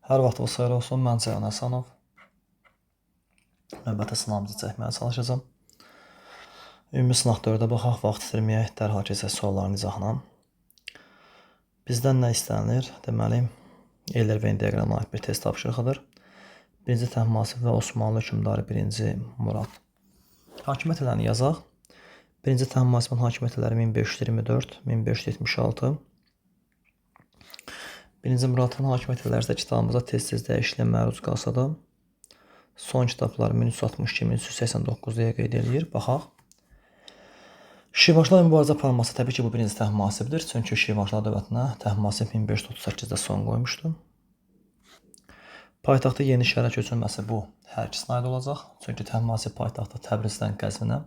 Hər vaxtınız xeyir olsun. Mən Ceyhun Həsənov. Növbəti sınavımızı çəkməyə çalışacağam. Ümumi sınaq 4-ə baxaq, vaxt itirməyək, dərhal keçək sualların izahına. Bizdən nə istənilir? Deməli, Euler Venn diaqramına aid bir test tapşırığıdır. 1-ci Təhmasib və Osmanlı hökmdarı 1-ci Murad. Hakimiyyət illərini yazaq. 1-ci Təhmasibin hakimiyyət illəri 1524, 1576. 1-ci Muradın hakimiyyət illəri isə kitabımızda tez-tez dəyişikliyə məruz qalsa da, son kitablar 1362-1389 deyə qeyd edilir. Baxaq. Şirvanşahlarla mübarizə aparılması təbii ki, bu 1-ci Təhmasibdir. Çünki Şirvanşahlar dövlətinə Təhmasib 1538-də son qoymuşdu. Paytaxtı yeni şəhərə köçürülməsi bu hər ikisinə aid olacaq. Çünki Təhmasib paytaxtı Təbrizdən Qəzvinə,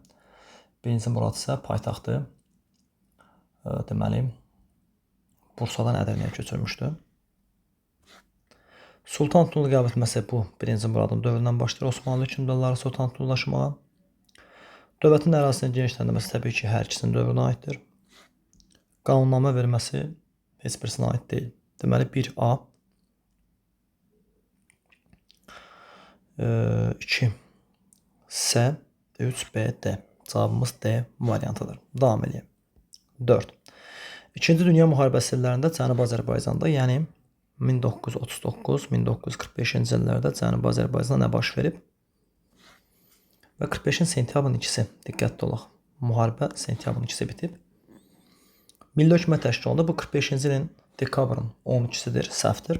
1-ci Murad isə paytaxtı deməli Bursadan Ədirnəyə köçürmüşdü. Sultan titulu qəbul etməsi bu 1-ci Muradın dövründən başlayır Osmanlı hökmdarları sultan titullaşmağa. Dövlətin ərazisinin genişləndirməsi təbii ki, hər ikisinin dövrünə aiddir. Qanunnamə verməsi heç birisinə aid deyil. Deməli 1A 2C 3B D. Cavabımız D variantıdır. Davam edək. 4. İkinci Dünya müharibəsi illərində Cənubi Azərbaycanda, yəni 1939-1945-ci illərdə Cənubi Azərbaycanda nə baş verib? Və 45-in sentyabrın 2-si, diqqətli olaq, müharibə sentyabrın 2-si bitib. Milli hökumət təşkil olundu. Bu 45-ci ilin dekabrın 12-sidir, səhvdir.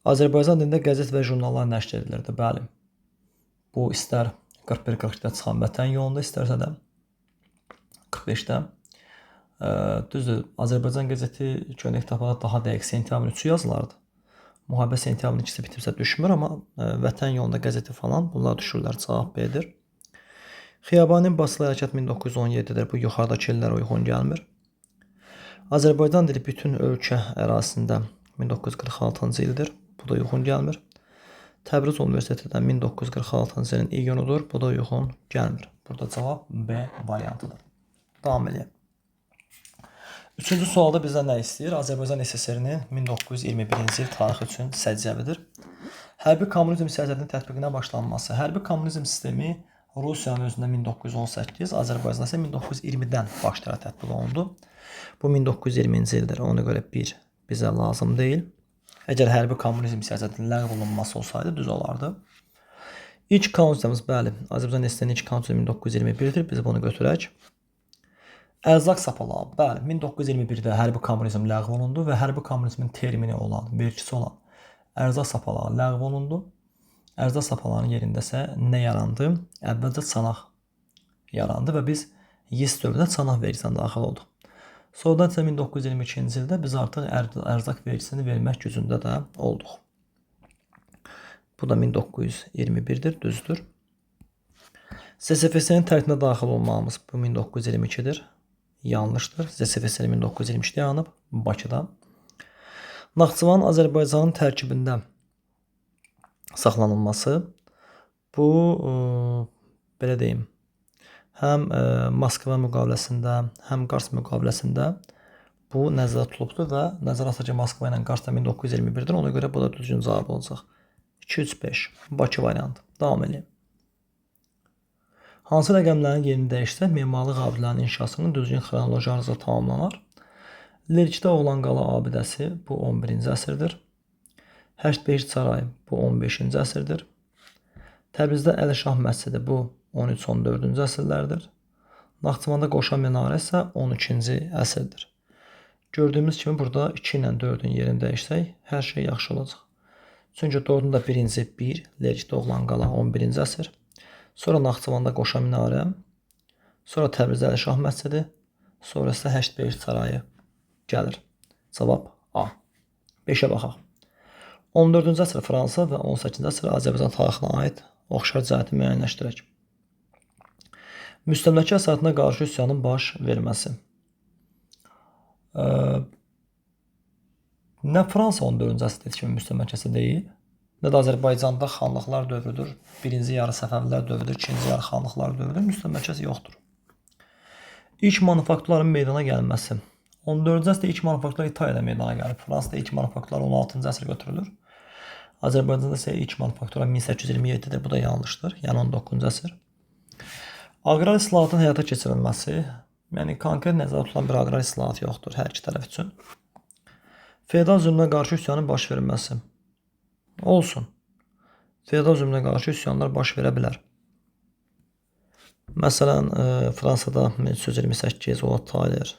Azərbaycan dilində qəzet və jurnallar nəşr edilirdi, bəli. Bu istər 41-42-də çıxan Vətən yolunda, istərsə də 45-də. Düzdür, Azərbaycan qəzeti köynək tapağı daha dəqiq sentyabrın 3-ü yazılardı. Müharibə sentyabrın 2-si bitibsə düşmür, amma Vətən yolunda qəzeti falan bunlar düşürlər, cavab B-dir. Xiyabaninin basılı hərəkət 1917-dir. Bu yuxarıdakı illərə uyğun gəlmir. Azərbaycan dili bütün ölkə ərazisində 1946-cı ildir. Bu da uyğun gəlmir. Təbriz Universitetidən 1946-cı ilin iyunudur. Bu da uyğun gəlmir. Burada cavab B variantıdır. Davam edək. Üçüncü sualda bizdən nə istəyir? Azərbaycan SSR-nin 1921-ci il tarixi üçün səciyyəvidir. Hərbi kommunizm siyasətinin tətbiqinə başlanması. Hərbi kommunizm sistemi Rusiyanın özündə 1918, Azərbaycanda isə 1920-dən başlayaraq tətbiq olundu. Bu 1920-ci ildir. Ona görə 1 bizə lazım deyil. Əgər hərbi kommunizm siyasətinin ləğv olunması olsaydı düz olardı. İlk konstitusiyamız, bəli, Azərbaycan SSR-nin ilk konstitusiyası 1921-dir. Biz bunu götürək. Ərzaq sapalağı, bəli, 1921-də hərbi kommunizm ləğv olundu və hərbi kommunizmin termini olan, vergisi olan ərzaq sapalağı ləğv olundu. Ərzaq sapalağının yerində isə nə yarandı? Əvvəlcə çanaq yarandı və biz YIS dövründə çanaq vergisinə daxil olduq. Sonradan isə 1922-ci ildə biz artıq ərzaq vergisini vermək gücündə də olduq. Bu da 1921-dir, düzdür. ZSFS-nin tərkibinə daxil olmağımız bu 1922-dir. Yanlışdır. ZSFS 1923-də yaranıb Bakıda. Naxçıvanın Azərbaycanın tərkibində saxlanılması bu belə deyim, həm Moskva müqaviləsində, həm Qars müqaviləsində bu nəzərdə tutulubdur və nəzərə alsaq ki, Moskva ilə Qarsda 1921-dir. Ona görə bu da düzgün cavab olacaq. 2-3-5 Bakı variantı. Davam edək. Hansı rəqəmlərin yerini dəyişsək, memarlıq abidələrinin inşasının düzgün xronoloji arızı tamamlanar. Lerikdə Oğlan qala abidəsi bu 11-ci əsrdir. Həştbeşik sarayı bu 15-ci əsrdir. Təbrizdə Əli Şah məscidi bu 13-14-cü əsrlərdir. Naxçıvanda Qoşa minarə isə 12-ci əsrdir. Gördüyümüz kimi burada 2 ilə 4-ün yerini dəyişsək, hər şey yaxşı olacaq. Çünki 4-ün də 1-ci 1, Lerikdə Oğlan qala 11-ci əsr. Sonra Naxçıvanda Qoşa minarə, sonra Təbrizdə Əli Şah məscidi, sonra isə Həştbeşik sarayı gəlir. Cavab A. 5-ə baxaq. 14-cü əsr Fransa və 18-ci əsr Azərbaycan tarixinə aid oxşar cəhəti müəyyənləşdirək. Müstəmləkə əsarətində qarşı üsyanın baş verməsi. Nə Fransa 14-cü əsrdə kimi müstəmləkəsi deyil, nə də Azərbaycanda xanlıqlar dövrüdür. Birinci yarı Səfəvilər dövrüdür, ikinci yarı xanlıqlar dövrüdür. Müstəmləkəsi yoxdur. İlk manufakturların meydana gəlməsi. 14-cü əsrdə ilk manufakturlar İtaliyada meydana gəlib. Fransada ilk manufakturlar 16-cı əsr götürülür. Azərbaycanda isə ilk manufaktura 1827-dir. Bu da yanlışdır. Yəni 19-cu əsr. Aqrar islahatın həyata keçirilməsi, yəni konkret nəzərdə tutulan bir aqrar islahat yoxdur hər iki tərəf üçün. Feodal zülmünə qarşı üsyanın baş verilməsi. Olsun. Feodal zülmünə qarşı üsyanlar baş verə bilər. Məsələn, Fransada 1328 Olat Taler,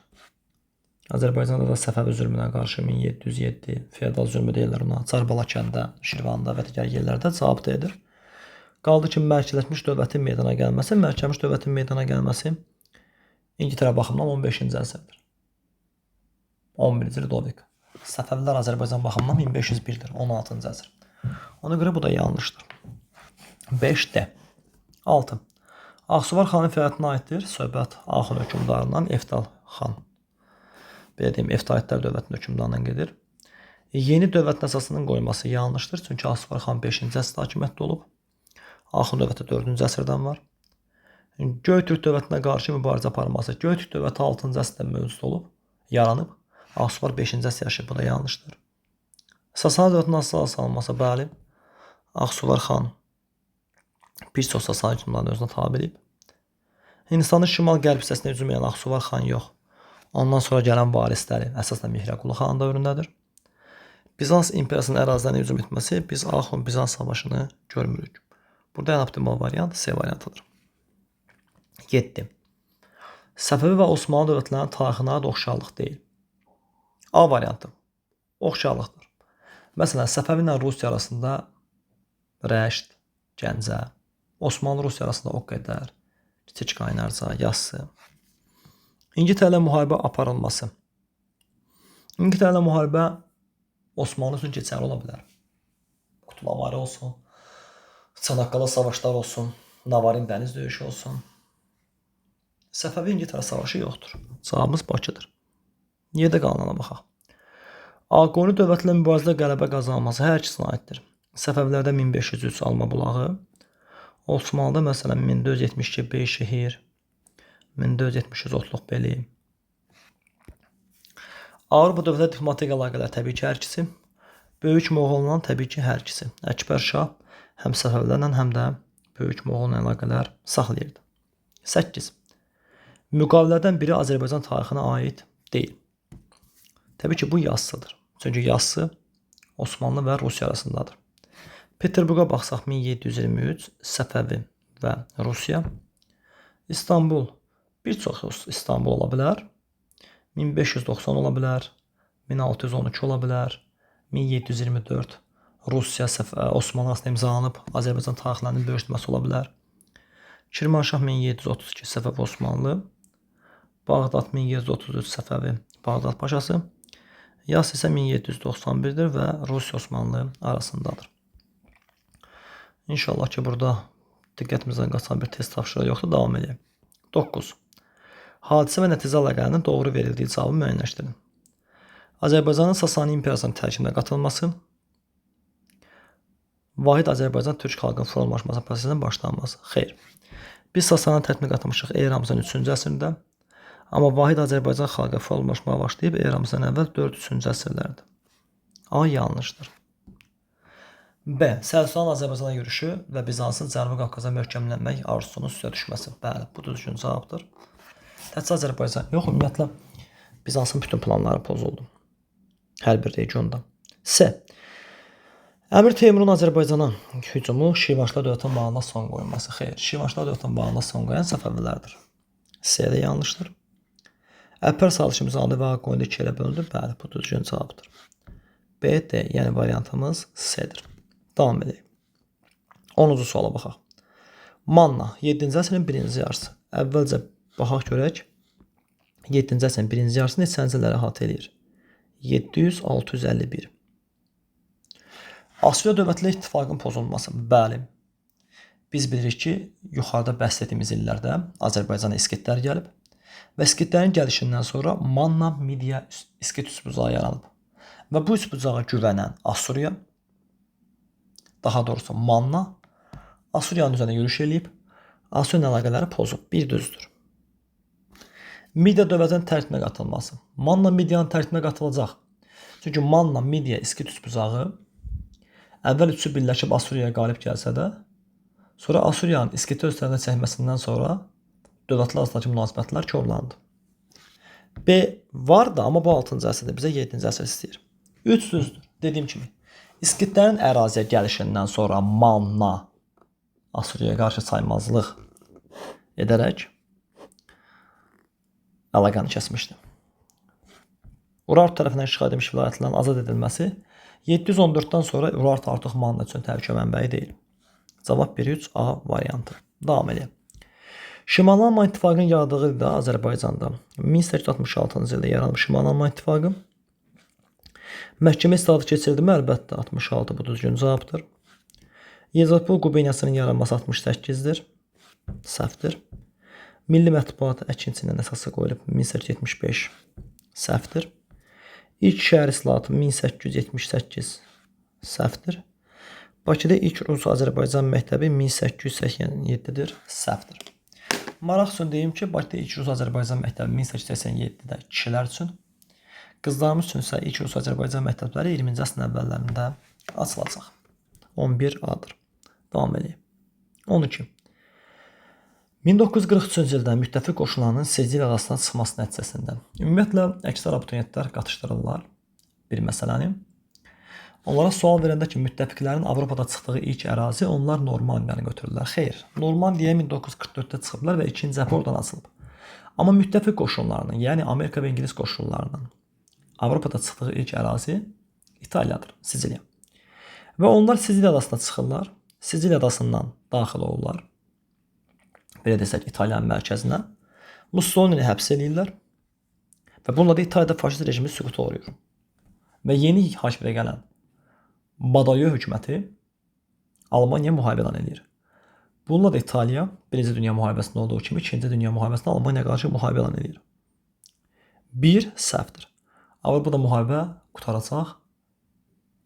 Azərbaycanda da Səfəvi zülmünə qarşı 1707 feodal zülmü deyirlər ona. Çar Balakəndə, Şirvanda və digər yerlərdə cavab edir. Qaldı ki, mərkəzləşmiş dövlətin meydana gəlməsi. Mərkəzləşmiş dövlətin meydana gəlməsi İngiltərə baxımından 15-ci əsrdir. 11-ci Ludovik. Səfəvilər Azərbaycan baxımından 1501-dir, 16-cı əsr. Ona görə bu da yanlışdır. 5D. 6. Ağsuvar xanın fəaliyyətinə aiddir. Söhbət Axund hökmdarından Eftəl xan. Belə deyim, Eftahitlər dövlətinin hökmdarından gedir. Yeni dövlətin əsasının qoyulması yanlışdır. Çünki Ağsuvar xan 5-ci əsrdə hakimiyyətdə olub. Axund dövləti 4-cü əsrdən var. Göytürk dövlətinə qarşı mübarizə aparılması. Göytürk dövləti 6-cı əsrdə mövcud olub, yaranıb. Ağsuvar 5-ci əsr yaşayıb, bu da yanlışdır. Sasani dövlətinin asılı salınması, bəli. Ağsuvar xan bir çox Sasani hökmdarını özünə tabe edib. Hindistanın şimal-qərb hissəsinə hücum edən Ağsuvar xan yox. Ondan sonra gələn varisləri əsasən Mihriqulu xanın dövründədir. Bizans imperiyasının ərazilərinə hücum etməsi, biz Axund-Bizans savaşını görmürük. Burada ən optimal variant C variantıdır. 7. Səfəvi və Osmanlı dövlətlərinin tarixinə aid oxşarlıq deyil. A variantı. Oxşarlıqdır. Məsələn, Səfəvi ilə Rusiya arasında Rəşd, Gəncə, Osmanlı-Rusiya arasında Oqqədər, Kiçik Qaynarca, Yassı. İngiltərə ilə müharibə aparılması. İngiltərə ilə müharibə Osmanlı üçün keçərli ola bilər. Qutulavarı olsun, Çanaqqala savaşlar olsun, Navarin dəniz döyüşü olsun. Səfəvi-İngiltərə savaşı yoxdur. Cavabımız Bakıdır. Yerdə qalanana baxaq. Ağqoni dövlətlə mübarizədə qələbə qazanması hər ikisinə aiddir. Səfəvilərdə 1503 Alma bulağı, Osmanlıda məsələn 1472 Beyşəhir, 1473 Otluq Beli. Avropa dövlət diplomatik əlaqələr təbii ki, hər ikisi. Böyük Moğollarla təbii ki, hər ikisi. Əkbər Şah həm Səfəvilərlə, həm də Böyük Moğollarla əlaqələr saxlayırdı. 8. Müqavilələrdən biri Azərbaycan tarixinə aid deyil. Təbii ki, bu Yassıdır. Çünki Yassı Osmanlı və Rusiya arasındadır. Peterburqa baxsaq 1723 Səfəvi və Rusiya. İstanbul, bir çox İstanbul ola bilər. 1590 ola bilər, 1612 ola bilər, 1724 Rusiya Osmanlı arasında imzalanıb Azərbaycan tarixlərinin bölüşdürməsi ola bilər. Kirmanşah 1732 Səfəvi Osmanlı, Bağdad 1733 Səfəvi Bağdad paşası, Yas isə 1791-dir və Rusiya Osmanlı arasındadır. İnşallah ki, burada diqqətimizdən qaçan bir test tapşırığı yoxdur, davam edək. 9. Hadisə və nəticə əlaqələrinin doğru verildiyi cavabı müəyyənləşdirin. Azərbaycanın Sasani İmperiyasının tərkibinə qatılması, Vahid Azərbaycan Türk xalqının formalaşması prosesinin başlanması. Xeyr. Biz Sasani tərkibinə qatılmışıq eramızın 3-cü əsrində, amma Vahid Azərbaycan xalqı formalaşmağa başlayıb eramızdan əvvəl 4-3-cü əsrlərdir. A yanlışdır. B. Səlcuqların Azərbaycana yürüşü və Bizansın Cənubi Qafqaza möhkəmlənmək arzusunun üstə düşməsi. Bəli, bu düzgün cavabdır. Təkcə Azərbaycan yox, ümumiyyətlə Bizansın bütün planları pozuldu. Hər bir regionda. C. Əmir Teymurun Azərbaycana hücumu Şirvanşahlar dövlətinin bağına son qoyulması. Xeyr, Şirvanşahlar dövlətinin bağına son qoyan Səfəvilərdir. C də yanlışdır. Əlpər Salışım imzalı və Ağqoyunda 2 yerə bölündü. Bəli, bu düzgün cavabdır. B, D, yəni variantımız C-dir. Davam edək. 10-cu suala baxaq. Manna 7-ci əsrin 1-ci yarısı. Əvvəlcə baxaq görək. 7-ci əsrin 1-ci yarısı neçənci illəri əhatə eləyir? 700-651. Asuriya dövlətlə ittifaqın pozulması. Bəli. Biz bilirik ki, yuxarıda bəhs etdiyimiz illərdə Azərbaycana İskitlər gəlib və İskitlərin gəlişindən sonra Manna, Midiya, İskit üçbucağı yaranıb. Və bu üçbucağa güvənən Asuriya, daha doğrusu Manna, Asuriyanın üzərində yürüş eləyib, Asuriya əlaqələri pozub. Bir düzdür. Midiya dövlətinin tərkibinə qatılması. Manna Midiyanın tərkibinə qatılacaq. Çünki Manna, Midiya, İskit üçbucağı Əvvəl üçü birləşib Asuriyaya qalib gəlsə də, sonra Asuriyanın İskiti öz tərəfinə çəkməsindən sonra dövlətlər arasındakı münasibətlər korlandı. B vardı, amma bu 6-cı əsrdə bizə 7-ci əsr istəyir. 3 düzdür. Dediyim kimi, İskitlərin əraziyə gəlişindən sonra Manna Asuriyaya qarşı saymazlıq edərək əlaqəni kəsmişdi. Urartu tərəfindən işğal edilmiş vilayətlərin azad edilməsi 714-dən sonra Urartu artıq Manna üçün təhlükə mənbəyi deyil. Cavab 1-3A variantı. Davam edək. Şimali Alman İttifaqının yaratdığı ildə Azərbaycanda 1866-cı ildə yaranmış Şimali Alman İttifaqı məhkəmə islahatı keçirdimi? Əlbəttə 66 bu düzgün cavabdır. Yezapol quberniyasının yaranması 68-dir. Səhvdir. Milli mətbuat əkinçinin əsası qoyulub 1875. Səhvdir. İlk şəhər islahatı 1878. Səhvdir. Bakıda ilk Rus-Azərbaycan məktəbi 1887-dir. Səhvdir. Maraq üçün deyim ki, Bakıda ilk Rus-Azərbaycan məktəbi 1887-də kişilər üçün, qızlarımız üçün isə ilk Rus-Azərbaycan məktəbləri 20-ci əsrin əvvəllərində açılacaq. 11A-dır. Davam edək. 12. 1943-cü ildə müttəfiq qoşunlarının Siciliya arasına çıxması nəticəsində ümumiyyətlə əksər abituriyentlər qatışdırırlar bir məsələni. Onlara sual verəndə ki, müttəfiqlərin Avropada çıxdığı ilk ərazi onlar Normandiyanı götürürlər. Xeyr, Normandiya 1944-də çıxıblar və ikinci cəbhə oradan açılıb. Amma müttəfiq qoşunlarının, yəni Amerika və İngilis qoşunlarının Avropada çıxdığı ilk ərazi İtaliyadır, Siciliya. Və onlar Siciliya adasına çıxırlar, Siciliya adasından daxil olurlar. Belə desək, İtaliyanın mərkəzinə. Mussolini həbs edirlər və bununla da İtaliyada faşist rejimi süquta uğrayır. Və yeni hakimiyyətə gələn Badayo hökuməti Almaniya müharibə elan edir. Bununla da İtaliya 1-ci Dünya müharibəsində olduğu kimi 2-ci Dünya müharibəsində Almaniyaya qarşı müharibə elan edir. 1 səhvdir. Avropada müharibə qutaracaq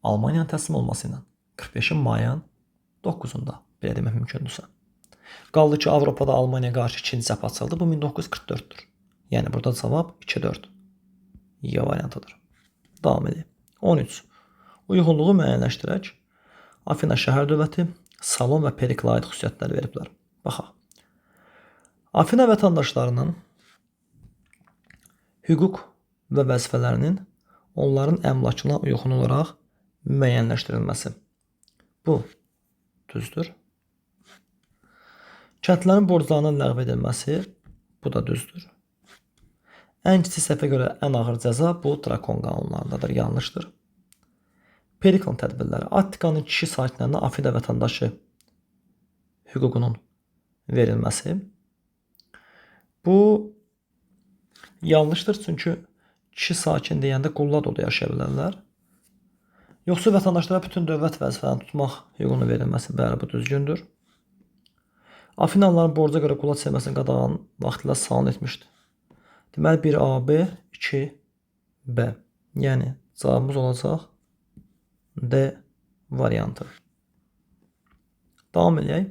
Almaniyanın təslim olması ilə 45-in mayın 9-da belə demək mümkündürsə. Qaldı ki, Avropada Almaniyaya qarşı ikinci cəbhə açıldı. Bu 1944-dür. Yəni burada cavab 2-4. Y variantıdır. Davam edək. 13. Uyğunluğu müəyyənləşdirək. Afina şəhər dövləti Salon və Periklə aid xüsusiyyətlər veriblər. Baxaq. Afina vətəndaşlarının hüquq və vəzifələrinin onların əmlakına uyğun olaraq müəyyənləşdirilməsi. Bu düzdür. Kəndlərin borclarının ləğv edilməsi. Bu da düzdür. Ən kiçik səhvə görə ən ağır cəza bu Drakon qanunlarındadır. Yanlışdır. Periklon tədbirləri. Attikanın kişi sakinlərinə Afina vətəndaşı hüququnun verilməsi. Bu yanlışdır, çünki kişi sakin deyəndə qullar da orada yaşaya bilərlər. Yoxsul vətəndaşlara bütün dövlət vəzifələrini tutmaq hüququnun verilməsi, bəli, bu düzgündür. Afinalıların borca görə qullar çəkməsinin qadağan vaxtilə salon etmişdi. Deməli 1AB, 2B. Yəni cavabımız olacaq D variantı. Davam edək.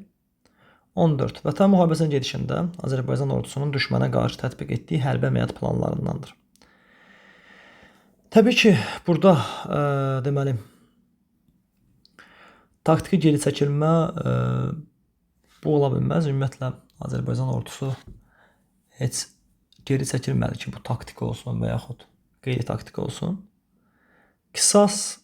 14. Vətən müharibəsinin gedişində Azərbaycan ordusunun düşmənə qarşı tətbiq etdiyi hərbi əməliyyat planlarındandır. Təbii ki, burada deməli taktiki geri çəkilmə bu ola bilməz. Ümumiyyətlə Azərbaycan ordusu heç geri çəkilmədi ki, bu taktika olsun və yaxud qeyri-taktika olsun. Qisas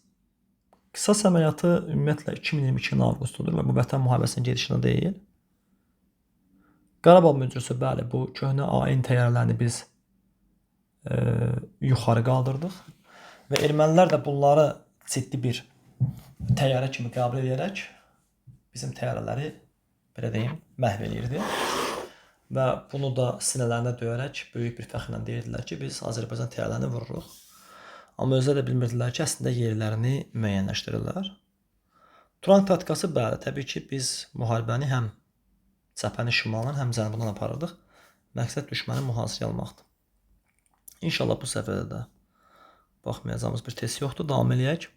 əməliyyatı ümumiyyətlə 2022-ci avqustdadır və bu vətən müharibəsinin gedişində deyil. Qarabağ möcüzüsü, bəli, bu köhnə AN təyyarələrini biz yuxarı qaldırdıq və ermənilər də bunları ciddi bir təyyarə kimi qəbul edərək bizim təyyarələri, belə deyim, məhv edirdi və bunu da sinələrinə döyərək böyük bir fəxrlə deyirdilər ki, biz Azərbaycan təyyarələrini vururuq. Amma özləri də bilmirdilər ki, əslində yerlərini müəyyənləşdirirlər. Turan taktikası, bəli, təbii ki, biz müharibəni həm cəbhənin şimalından, həm cənubundan aparırdıq. Məqsəd düşməni mühasirəyə almaqdır. İnşallah bu səfərdə də baxmayacağımız bir test yoxdur. Davam eləyək.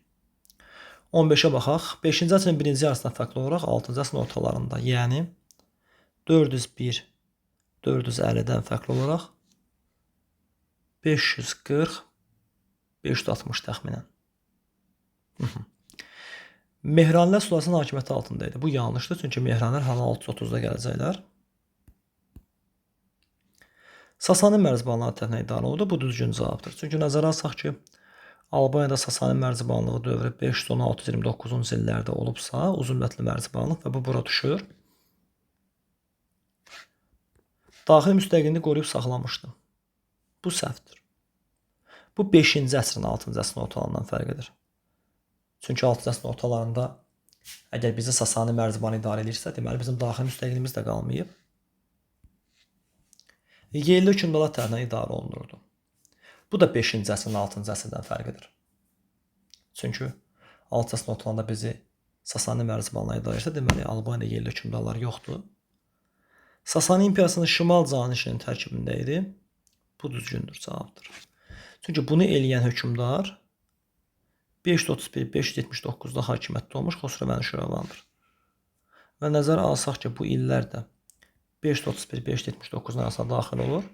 15-ə baxaq. 5-ci əsrin birinci yarısından fərqli olaraq 6-cı əsrin ortalarında, yəni 401, 450-dən fərqli olaraq 540, 560 təxminən. Mehranilər Sulasının hakimiyyəti altında idi. Bu yanlışdır, çünki Mehranilər hala 630-da gələcəklər. Sasani mərzbanlığı tərəfindən idarə olundu. Bu düzgün cavabdır. Çünki nəzərə alsaq ki, Albaniyada Sasani mərzbanlığı dövrü 510-629-cu illərdə olubsa, uzun müddətli mərzbanlıq və bu bura düşür. Daxili müstəqilliğini qoruyub saxlamışdı. Bu səhvdir. Bu 5-ci əsrin 6-cı əsrin ortalarından fərq edir. Çünki 6-cı əsrin ortalarında əgər bizi Sasani mərzbanı idarə edirsə, deməli bizim daxili müstəqilliyimiz də qalmayıb. Yerli hökmdarlar tərəfindən idarə olunurdu. Bu da 5-ci əsrin 6-cı əsrdən fərq edir. Çünki 6-cı əsrin ortalarında bizi Sasani mərzbanlığı idarə edirsə, deməli Albaniyada yerli hökmdarlar yoxdur. Sasani imperiyasının şimal canişinin tərkibində idi. Bu düzgündür, cavabdır. Çünki bunu eləyən hökmdar 531-579-da hakimiyyətdə olmuş Xosrəvənişiravandır. Və nəzərə alsaq ki, bu illər də 531-579-un arasına daxil olur.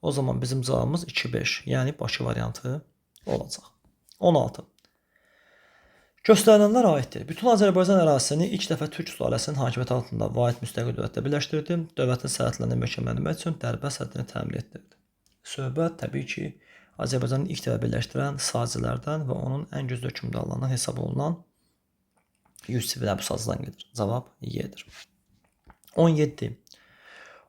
O zaman bizim cavabımız 2-5, yəni Bakı variantı olacaq. 16. Göstərilənlər aiddir. Bütün Azərbaycan ərazisini ilk dəfə Türk sülaləsinin hakimiyyəti altında vahid müstəqil dövlətdə birləşdirdi. Dövlətin sərhədlərini möhkəmləndirmək üçün Dərbənd səddini təmin etdirdi. Söhbət təbii ki, Azərbaycanı ilk dəfə birləşdirən sazələrdən və onun ən güclü hökmdarlarından hesab olunan Yusif İl Əbusazdan gedir. Cavab Y-dir. 17.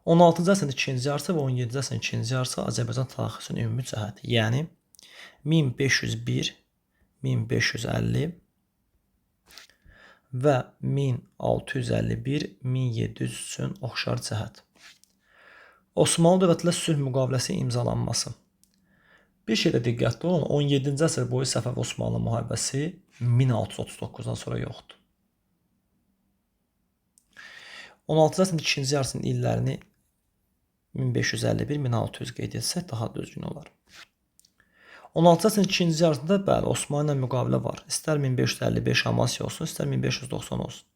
16-cı əsrin ikinci yarısı və 17-ci əsrin ikinci yarısı Azərbaycan tarixinin ümumi cəhəti, yəni 1501, 1550 və 1651, 1700 üçün oxşar cəhət. Osmanlı dövləti ilə sülh müqaviləsi imzalanması. Bir şeydə diqqətli olun, 17-ci əsr boyu Səfəv-Osmanlı müharibəsi 1639-dan sonra yoxdur. 16-cı əsrin ikinci yarısının illərini 1551-1600 qeyd etsək daha düzgün olar. 16-cı əsrin ikinci yarısında bəli, Osmanlı ilə müqavilə var. İstər 1555 Amasya olsun, istər 1590 olsun.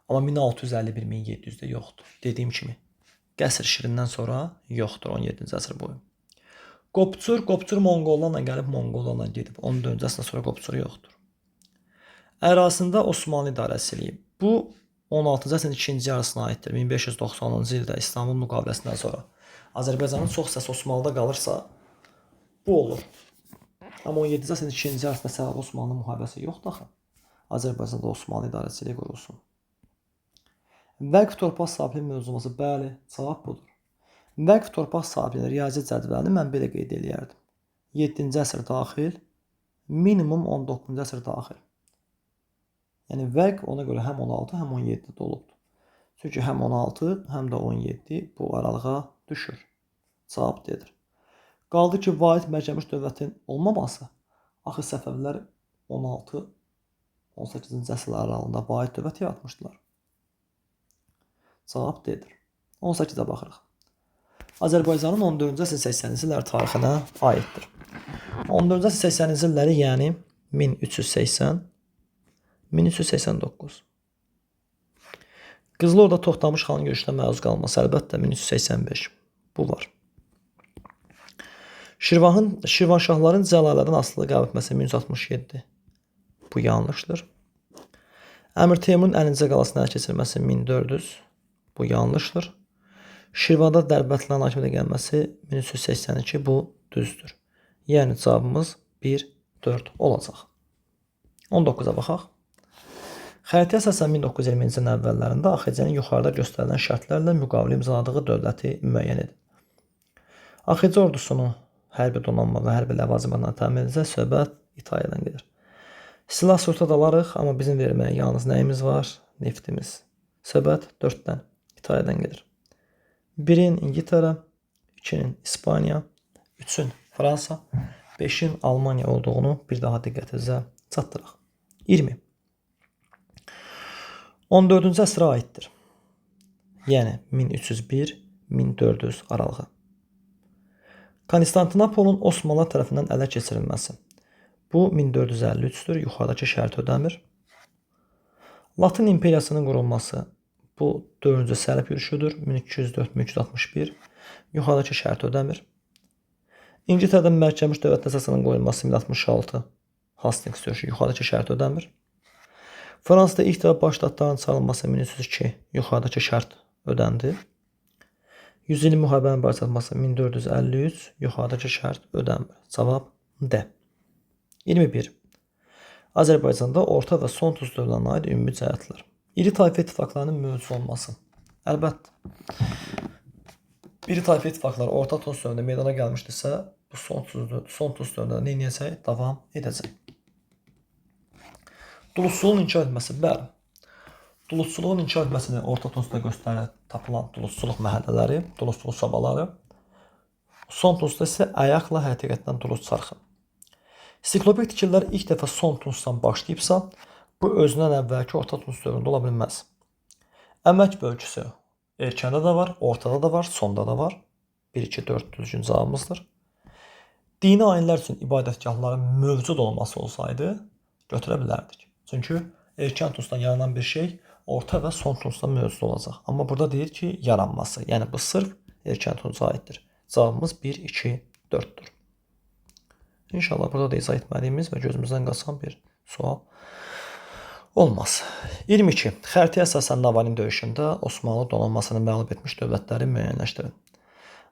Amma 1651-1700-də yoxdur. Dediyim kimi, qəsr Şirindən sonra yoxdur 17-ci əsr boyu. Qopçur Monqollarla gəlib Monqollarla gedib. 14-cü əsrdən sonra Qopçur yoxdur. Ərazisində Osmanlı idarəsi eləyib. Bu 16-cı əsrin ikinci yarısına aiddir. 1590-cı ildə İstanbul müqaviləsindən sonra Azərbaycanın çox hissəsi Osmanlıda qalırsa, bu olur. Amma 17-ci əsrin ikinci yarısında Səfəv-Osmanlı müharibəsi yoxdur axı. Azərbaycanda Osmanlı idarəçiliyi qurulsun. Vəqf torpaq sahibliyi mövzuması, bəli, cavab budur. Vəqf torpaq sahibliyi riyazi cədvəlini mən belə qeyd eləyərdim. 7-ci əsr daxil, minimum 19-cu əsr daxil. Yəni vəqf ona görə həm 16, həm 17 olubdur. Çünki həm 16, həm də 17 bu aralığa düşür. Cavab dedir. Qaldı ki, vahid məhkəməş dövlətin olmaması, axı Səfəvilər 16-18-ci əsrlər aralığında vahid dövlət yaratmışdılar. Cavab dedir. 18-ə baxırıq. Azərbaycanın 14-cü əsrin 80-ci illər tarixinə aiddir. 14-cü əsrin 80-ci illəri, yəni 1380, 1389. Qızıl Orda Toxtamış xanın görüşünə məruz qalması, əlbəttə 1385. Bu var. Şirvanşahların Cəlalədən asılığı qəbul etməsi 1367. Bu yanlışdır. Əmir Teymurun Əlincə qalasına ələ keçirilməsi 1400. Bu yanlışdır. Şirvanda Dərbəndlərin hakimiyyətə gəlməsi 1382. Bu düzdür. Yəni cavabımız 1, 4 olacaq. 19-a baxaq. Xəritəyə əsasən 1920-ci ilin əvvəllərində AXC-nin yuxarıda göstərilən şərtlərlə müqavilə imzaladığı dövləti müəyyən edin. AXC ordusunu hərbi donanma və hərbi ləvazimatla təmin edəcək, söhbət İtaliyadan gedir. Silah sursat alarıq, amma bizim verməyə yalnız nəyimiz var? Neftimiz. Söhbət 4-dən İtaliyadan gedir. 1-in İngiltərə, 2-nin İspaniya, 3-ün Fransa, 5-in Almaniya olduğunu bir daha diqqətinizə çatdıraq. 20. 14-cü əsrə aiddir. Yəni 1301-1400 aralığı. Konstantinopolun Osmanlılar tərəfindən ələ keçirilməsi. Bu 1453-dür. Yuxarıdakı şərt ödəmir. Latın imperiyasının qurulması. Bu 4-cü sərhəd yürüşüdür. 1204-1261. Yuxarıdakı şərt ödəmir. İngiltərədən məhkəməş dövlət əsasının qoyulması 1066. Hastings döyüşü. Yuxarıdakı şərt ödəmir. Fransada ilk dəfə baş daşların çalınması 1302 yuxarıdakı şərt ödəndi. 100 illik müharibənin başlatması 1453 yuxarıdakı şərt ödənmir. Cavab D. 21. Azərbaycanda orta və son Tunc dövrlərinə aid ümumi cəhətlər. İri tayfa ittifaqlarının mövcud olması. Əlbəttə. İri tayfa ittifaqları orta Tunc dövründə meydana gəlmişdirsə, bu son Tunc dövründə nə edəcək? Davam edəcək. Duluzçuluğun inkar etməsi. Bəli. Duluzçuluğun inkar etməsini orta Tuncda göstərir tapılan duluzçuluq məhəllələri, duluzçuluq sobaları. Son Tuncda isə ayaqla həqiqətən duluz çarxı. Siklopik tikililər ilk dəfə son Tuncdan başlayıbsa, bu özündən əvvəlki orta Tunc dövründə ola bilməz. Əmək bölgüsü erkəndə də var, ortada da var, sonda da var. 1, 2, 4 düzgün cavabımızdır. Dini ayinlər üçün ibadətgahların mövcud olması olsaydı, götürə bilərdik. Çünki erkən Tuncdan yaranan bir şey orta və son Tuncdan mövcud olacaq. Amma burada deyir ki, yaranması. Yəni bu sırf erkən Tunca aiddir. Cavabımız 1, 2, 4-dür. İnşallah burada da izah etmədiyimiz və gözümüzdən qaçan bir sual olmaz. 22. Xəritəyə əsasən Navarin döyüşündə Osmanlı donanmasını məğlub etmiş dövlətləri müəyyənləşdirin.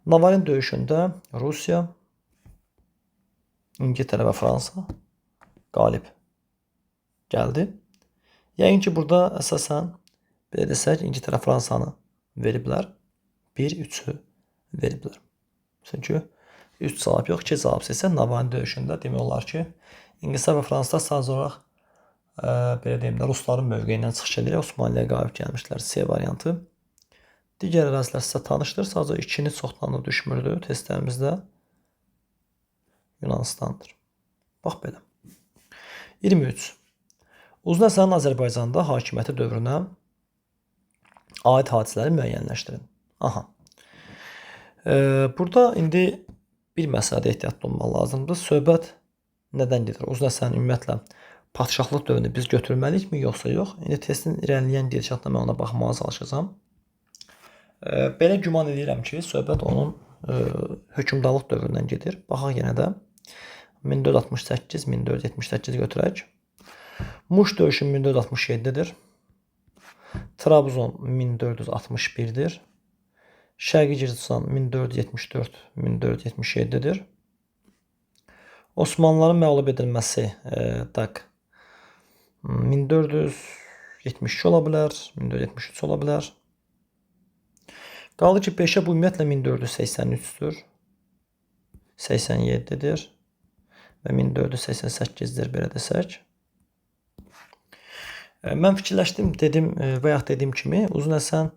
Navarin döyüşündə Rusiya, İngiltərə və Fransa qalib gəldi. Yəqin ki, burada əsasən belə desək, İngiltərə Fransanı veriblər. 1, 3-ü veriblər. Çünki 3 cavab yox, 2 cavab isə Navarin döyüşündə demək olar ki, İngiltərə və Fransa sadəcə olaraq belə deyim də Rusların mövqeyindən çıxış edirək, Osmanlıya qalib gəlmişlər. C variantı. Digər ərazilər sizə tanışdır. Sadəcə 2-ni çoxdan da düşmürdü testlərimizdə. Yunanistandır. Bax belə. 23. Uzun Həsənin Azərbaycanda hakimiyyəti dövrünə aid hadisələri müəyyənləşdirin. Aha. Burada indi bir məsələdə ehtiyatlı olmaq lazımdır. Söhbət nədən gedir? Uzun Həsənin ümumiyyətlə padşahlıq dövrünü biz götürməliyikmi, yoxsa yox? İndi testin irəliləyən gedişatına mən ona baxmağa çalışacağam. Belə güman edirəm ki, söhbət onun hökmdarlıq dövründən gedir. Baxaq yenə də 1468, 1478 götürək. Muş döyüşü 1467-dir. Trabzon 1461-dir. Şərqi Gürcüstan 1474, 1477-dir. Osmanlıların məğlub edilməsi 1472 ola bilər, 1473 ola bilər. Qaldı ki, 5-ə bu ümumiyyətlə 1483-dür, 87-dir və 1488-dir, belə desək. Mən fikirləşdim, dedim və yaxud dediyim kimi, Uzun Həsən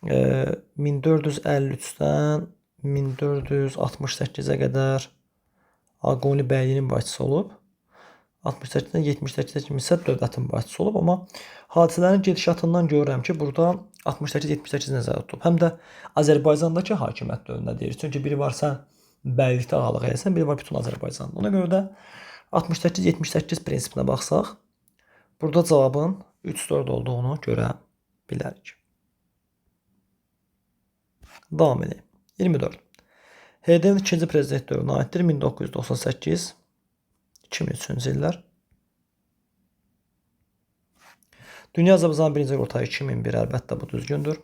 1453-dən 1468-ə qədər Aqoni bəyliyinin başçısı olub. 68-dən 78-ə kimi isə dövlətin başçısı olub. Amma hadisələrin gedişatından görürəm ki, burada 68-78 nəzərdə tutulub. Həm də Azərbaycandakı hakimiyyət dövründə deyir. Çünki biri var sən bəylikdə ağalıq edirsən, biri var bütün Azərbaycanda. Ona görə də 68-78 prinsipinə baxsaq, burada cavabın 3-4 olduğunu görə bilərik. Davam edeyim. 24. HDP-nin ikinci prezident dövrünə aiddir. 1998-2003-cü illər. Dünya Azərbaycanın birinci qurultayı 2001, əlbəttə bu düzgündür.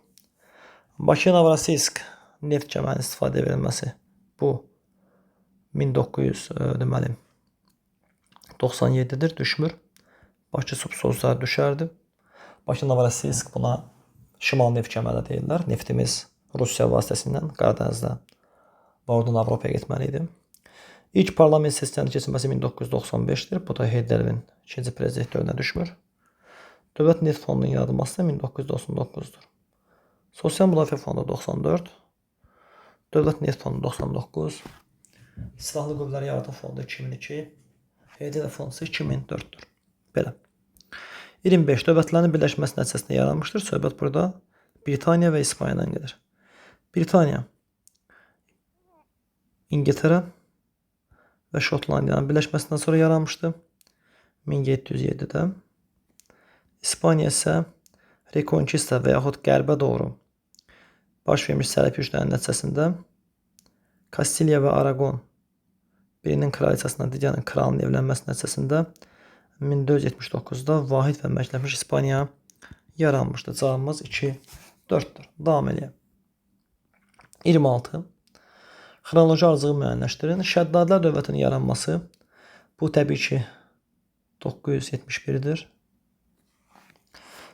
Bakı Novorosiysk neft kəmərinin istifadəyə verilməsi bu 1997-dir, düşmür. Bakı subsozlar düşərdi. Bakı Novorosiysk buna şimal neft kəməri deyirlər. Neftimiz Rusiya vasitəsindən Qaradənizdə və oradan Avropaya getməli idi. İlk parlament sessiyasının keçirilməsi 1995-dir. Bu da HDP-nin ikinci prezident dövrünə düşmür. Dövlət neft fondunun yaradılması da 1999-dur. Sosial Müdafiə Fondu 94, Dövlət Neft Fondu 99, Silahlı Qüvvələr Yardım Fondu 2002, HDP fondu 2004-dür. Belə. 25. Dövlətlərin birləşməsi nəticəsində yaranmışdır. Söhbət burada Britaniya və İspaniyadan gedir. Britaniya, İngiltərə və Şotlandiyanın birləşməsindən sonra yaranmışdı 1707-də. İspaniya isə Reconquista və yaxud qərbə doğru baş vermiş sərhəd yürüşlərinin nəticəsində Kastiliya və Aragon birinin kraliçasından digərinin kralının evlənməsi nəticəsində 1479-da vahid və mərkəzləşmiş İspaniya yaranmışdır. Cavabımız 2, 4-dür. Davam edək. 26. Xronoloji ardıcığı müəyyənləşdirin. Şəddadilər dövlətinin yaranması bu təbii ki 971-dir.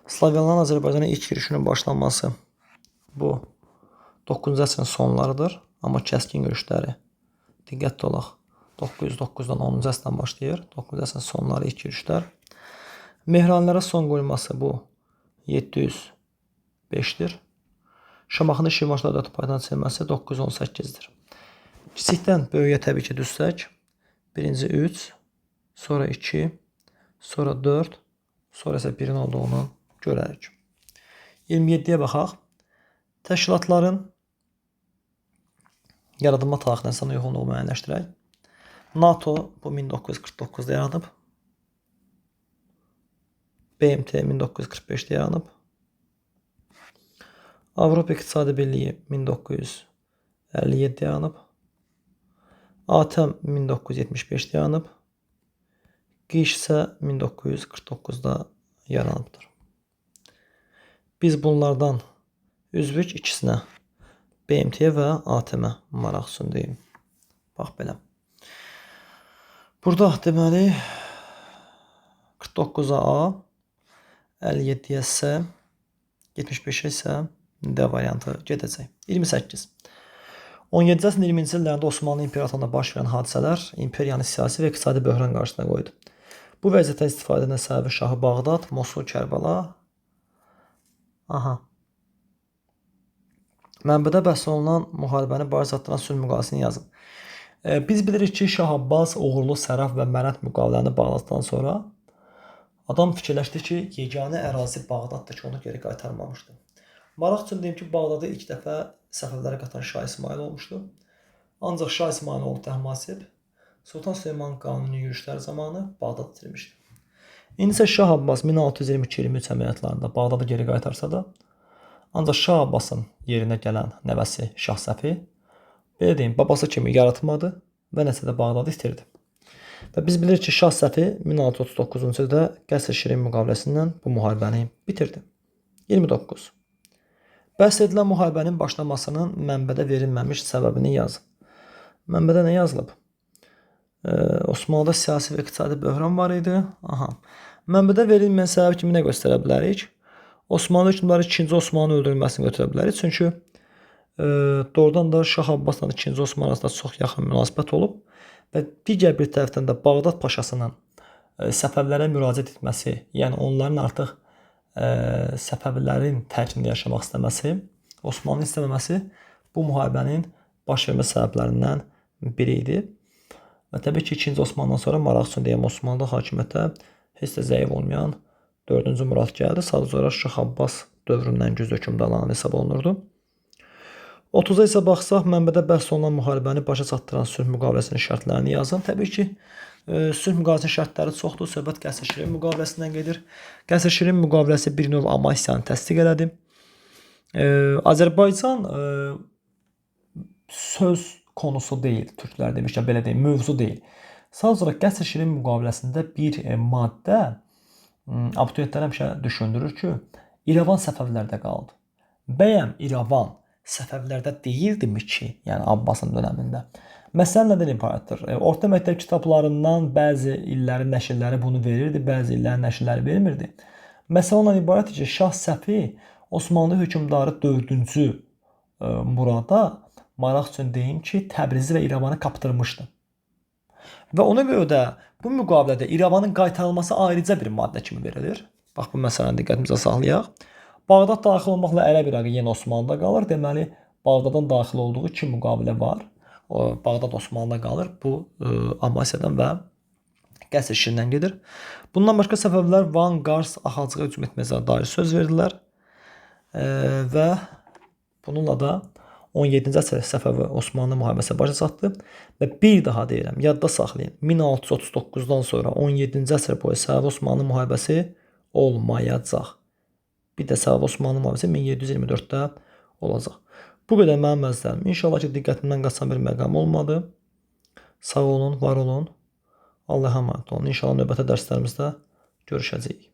Slavyanların Azərbaycana ilk girişinin başlanması bu 9-cu əsrin sonlarıdır. Amma kəskin görüşləri diqqətli olaq. 909-dan 10-cu əsrdən başlayır. 9-cu əsrin sonları ilk girişlər. Mehranlərə son qoyulması bu 705-dir. Şamaxının Şirvanşahlar dövləti paytaxtına çevrilməsi 918-dir. Kiçikdən böyüyə təbii ki düşsək, birinci 3, sonra 2, sonra 4, sonra isə 1-in olduğunu görərik. 27-yə baxaq. Təşkilatların yaradılma tarixinə sana uyğunluğu müəyyənləşdirək. NATO bu 1949-da yaranıb. BMT 1945-də yaranıb. Avropa İqtisadi Birliyi 1957-də yaranıb. ATƏM 1975-də yaranıb. QİŞ isə 1949-da yaranıbdır. Biz bunlardan üzvük ikisinə BMT və ATƏM-ə maraq üstündəyim. Bax belə. Burada deməli 49-a A, 57-yə S, 75-ə isə D variantı gedəcək. 28. 17-ci əsrin 20-ci illərində Osmanlı İmperatorluğunda baş verən hadisələr imperiyanı siyasi və iqtisadi böhran qarşısına qoydu. Bu vəziyyətdən istifadə edən Səbəvi şahı Bağdad, Mosul, Kərbəla. Mənbədə bəhs olunan müharibəni baş çatdıran sülh müqaviləsini yazın. Biz bilirik ki, Şah Abbas uğurlu Səraf və Mərənd müqaviləni bağladıqdan sonra adam fikirləşdi ki, yeganə ərazi Bağdaddır ki, onu geri qaytarmamışdı. Maraq üçün deyim ki, Bağdada ilk dəfə Səfəvlərə qatan Şah İsmayıl olmuşdu. Ancaq Şah İsmayılın oğlu Təhmasib Sultan Süleyman qanuni yürüşləri zamanı Bağdad itirmişdi. İndi isə Şah Abbas 1622-23 əməliyyatlarında Bağdadı geri qaytarsa da, ancaq Şah Abbasın yerinə gələn nəvəsi Şah Səfi, belə deyim, babası kimi yaratmadı və nəticədə Bağdadı itirdi. Və biz bilirik ki, Şah Səfi 1639-cu ildə Qəsr-Şirin müqaviləsindən bu müharibəni bitirdi. 29. Bəhs edilən müharibənin başlamasının mənbədə verilməmiş səbəbini yazın. Mənbədə nə yazılıb? Osmanlıda siyasi və iqtisadi böhran var idi. Mənbədə verilməyən səbəb kimi nə göstərə bilərik? Osmanlı hökmdarı 2-ci Osmanın öldürülməsini götürə bilərik. Çünki doğrudan da Şah Abbasla 2-ci Osman arasında çox yaxın münasibət olub və digər bir tərəfdən də Bağdad paşasının Səfəvlərə müraciət etməsi, yəni onların artıq Səfəvilərin tərkibində yaşamaq istəməsi, Osmanlı istəməməsi bu müharibənin baş vermə səbəblərindən biri idi. Və təbii ki, 2-ci Osmandan sonra maraq üçün deyəm, Osmanlıda hakimiyyətə heç də zəif olmayan 4-cü Murad gəldi. Sadəcə olaraq Şah Abbas dövründən güclü hökmdarlarla hesab olunurdu. 30-a isə baxsaq, mənbədə bəhs olunan müharibəni başa çatdıran sülh müqaviləsinin şərtlərini yazın. Təbii ki, sülh müqaviləsinin şərtləri çoxdur. Söhbət Qəsr-Şirin müqaviləsindən gedir. Qəsr-Şirin müqaviləsi bir növ Amasyanı təsdiq elədi. Azərbaycan söz konusu deyil. Türklər demişkən belə deyil, mövzu deyil. Sadəcə olaraq Qəsr-Şirin müqaviləsində bir maddə abituriyentləri həmişə düşündürür ki, İrəvan Səfəvlərdə qaldı. Bəyəm İrəvan Səfəvlərdə deyildimi ki, yəni Abbasın dönəmində? Məsələ nədən ibarətdir? Orta məktəb kitablarından bəzi illərin nəşrləri bunu verirdi, bəzi illərin nəşrləri vermirdi. Məsələ ondan ibarətdir ki, Şah Səfi Osmanlı hökmdarı 4-cü Murada maraq üçün deyim ki, Təbrizi və İrəvanı qaptırmışdı. Və ona görə də bu müqavilədə İrəvanın qaytarılması ayrıca bir maddə kimi verilir. Bax, bu məsələni diqqətimizə saxlayaq. Bağdad daxil olmaqla Ərəb İraqı yenə Osmanlıda qalır. Deməli, Bağdadın daxil olduğu iki müqavilə var. Bağdad Osmanlıda qalır. Bu Amasyadan və Qəsr-Şirindən gedir. Bundan başqa Səfəvilər Van, Qars, Axalcığa hücum etməyə dair söz verdilər. Və bununla da 17-ci əsr Səfəvi Osmanlı müharibəsi başa çatdı. Və bir daha deyirəm, yadda saxlayın. 1639-dan sonra 17-ci əsr boyu Səfəvi Osmanlı müharibəsi olmayacaq. Bir də Səfəvi Osmanlı müharibəsi 1724-də olacaq. Bu qədər mənim məzlərim. İnşallah ki, diqqətimdən qaçan bir məqam olmadı. Sağ olun, var olun. Allah'a emanet olun. İnşallah növbəti dərslərimizdə görüşəcəyik.